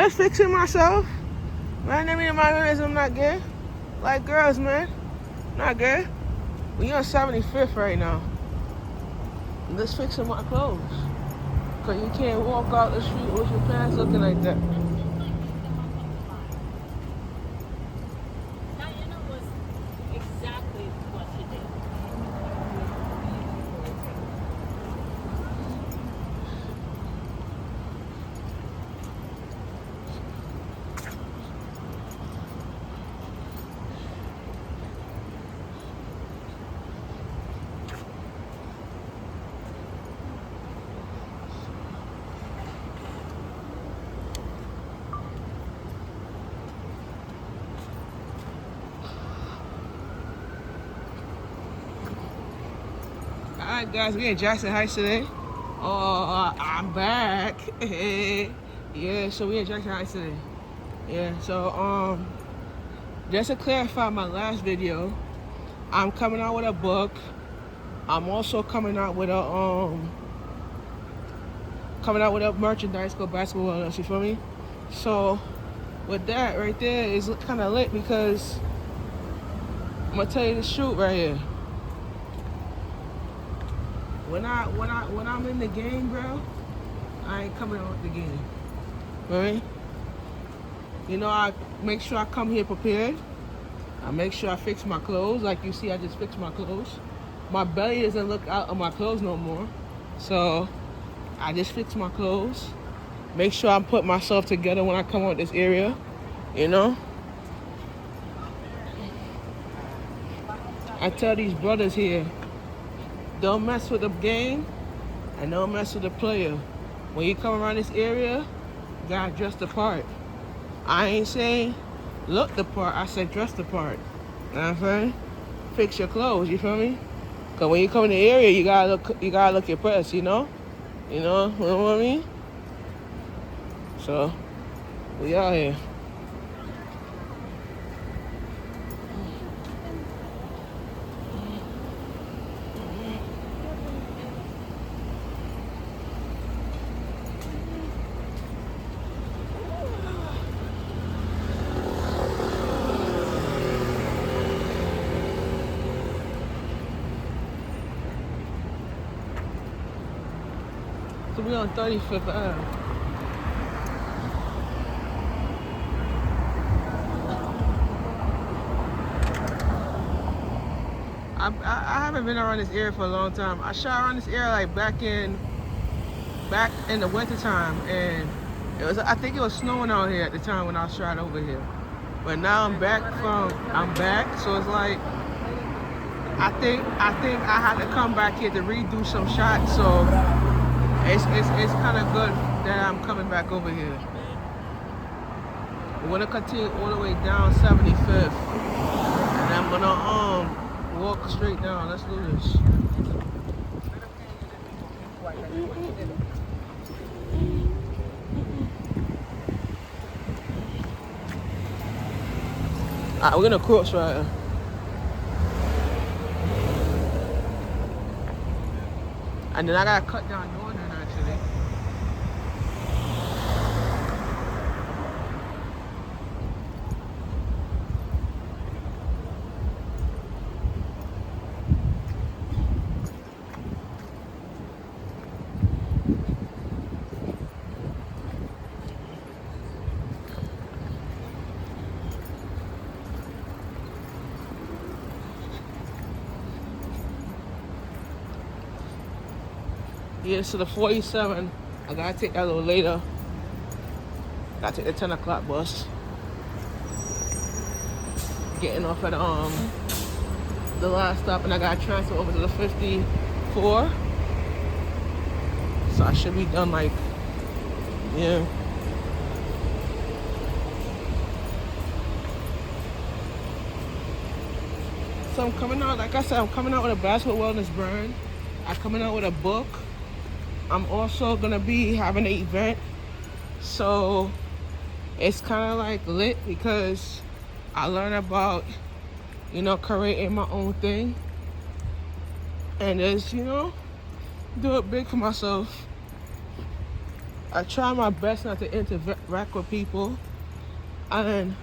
Just fixing myself. Man, I mean, my realize I'm not good. Like girls, man. Not good. We on 75th right now. I'm just fixing my clothes. Cause you can't walk out the street with your pants looking like that. Diana was exactly what she did. Alright guys, we in Jackson Heights today. Oh, I'm back. Yeah, so we in Jackson Heights today. Yeah, so just to clarify my last video, I'm coming out with a book. I'm also coming out with a merchandise called Basketball Wellness, you feel me? So with that right there is kind of lit because I'm gonna tell you the truth right here. When I'm in the game, bro, I ain't coming out the game. Right? You know, I make sure I come here prepared. I make sure I fix my clothes. Like you see, I just fixed my clothes. My belly doesn't look out of my clothes no more. So I just fix my clothes. Make sure I put myself together when I come out this area. You know? I tell these brothers here, don't mess with the game and don't mess with the player. When you come around this area, you gotta dress the part. I ain't saying look the part, I said dress the part. You know what I'm saying? Fix your clothes, you feel me? Cause when you come in the area, you gotta look your best, you know? You know what I mean? So we out here. So we on 35th Ave. I haven't been around this area for a long time. I shot around this area like back in the winter time, and I think it was snowing out here at the time when I shot over here. But now I'm back, so it's like I think I had to come back here to redo some shots, so it's kind of good that I'm coming back over here. We're gonna continue all the way down 75th, and I'm gonna walk straight down. Let's do this. Alright, we're gonna cross right here. And then I gotta cut down Northern actually. Yeah, so the 47, I gotta take that a little later. Gotta take the 10 o'clock bus. Getting off at the last stop, and I gotta transfer over to the 54. So I should be done like, yeah. So I'm coming out, like I said, I'm coming out with a Basketball Wellness brand. I'm coming out with a book. I'm also gonna be having an event. So it's kind of like lit because I learned about, you know, creating my own thing. And just, you know, do it big for myself. I try my best not to interact with people. And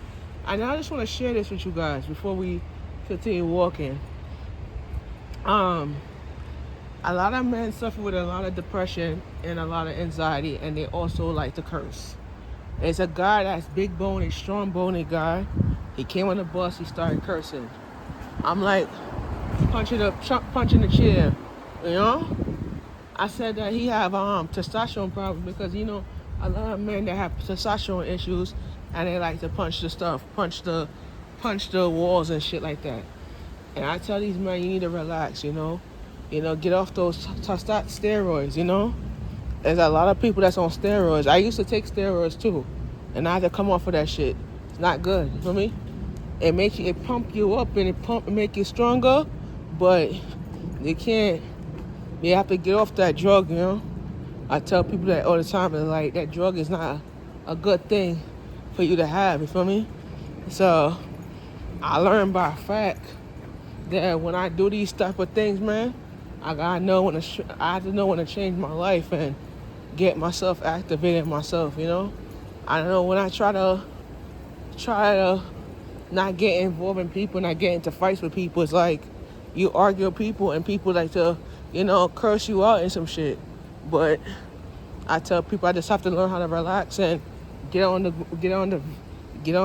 I just want to share this with you guys before we continue walking. A lot of men suffer with a lot of depression and a lot of anxiety, and they also like to curse. It's a guy that's big boned, strong boned guy. He came on the bus, he started cursing. I'm like punching the chair, you know? I said that he have testosterone problems because a lot of men that have testosterone issues and they like to punch the walls and shit like that. And I tell these men, you need to relax, get off those steroids, There's a lot of people that's on steroids. I used to take steroids too, and I had to come off of that shit. It's not good, you feel me? It pump you up and it make you stronger, but you have to get off that drug, I tell people that all the time, and like that drug is not a good thing for you to have, you feel me? So I learned by fact that when I do these type of things, man, I have to know when to change my life and get myself activated myself, I know when I try to not get involved in people, not get into fights with people, it's like you argue with people and people like to, curse you out and some shit. But I tell people I just have to learn how to relax and get on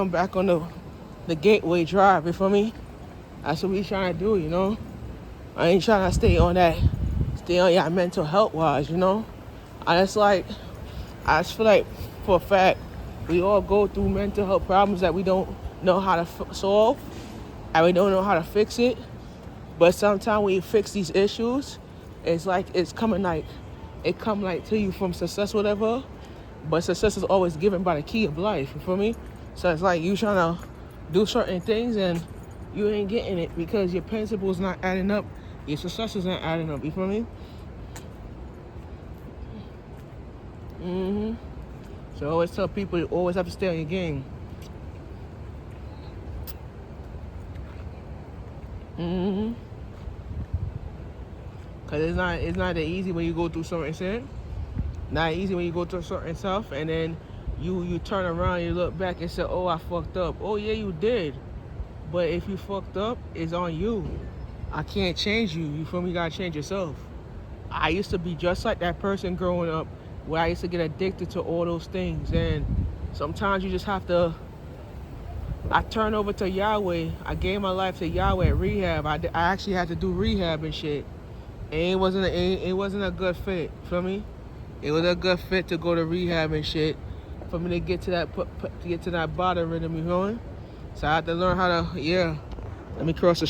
back on the Gateway Drive, you feel me? That's what we trying to do, I ain't trying to stay on your mental health wise, I just feel like for a fact we all go through mental health problems that we don't know how to solve and we don't know how to fix it. But sometimes when you fix these issues, it's like it come to you from success, whatever. But success is always given by the key of life, you feel me? So it's like you trying to do certain things and you ain't getting it because your principles not adding up, your success is not adding up, you feel me? So I always tell people you always have to stay on your game. Cause it's not that easy when you go through certain shit. Not easy when you go through certain stuff and then you turn around and you look back and say, oh, I fucked up. Oh yeah, you did. But if you fucked up, it's on you. I can't change you. You feel me? You gotta change yourself. I used to be just like that person growing up where I used to get addicted to all those things. And sometimes you just have to, I turned over to Yahweh. I gave my life to Yahweh at rehab. I actually had to do rehab and shit. And it wasn't a good fit, feel me? It was a good fit to go to rehab and shit for me to get to that bottom rhythm, you know? So I had to learn how to, let me cross the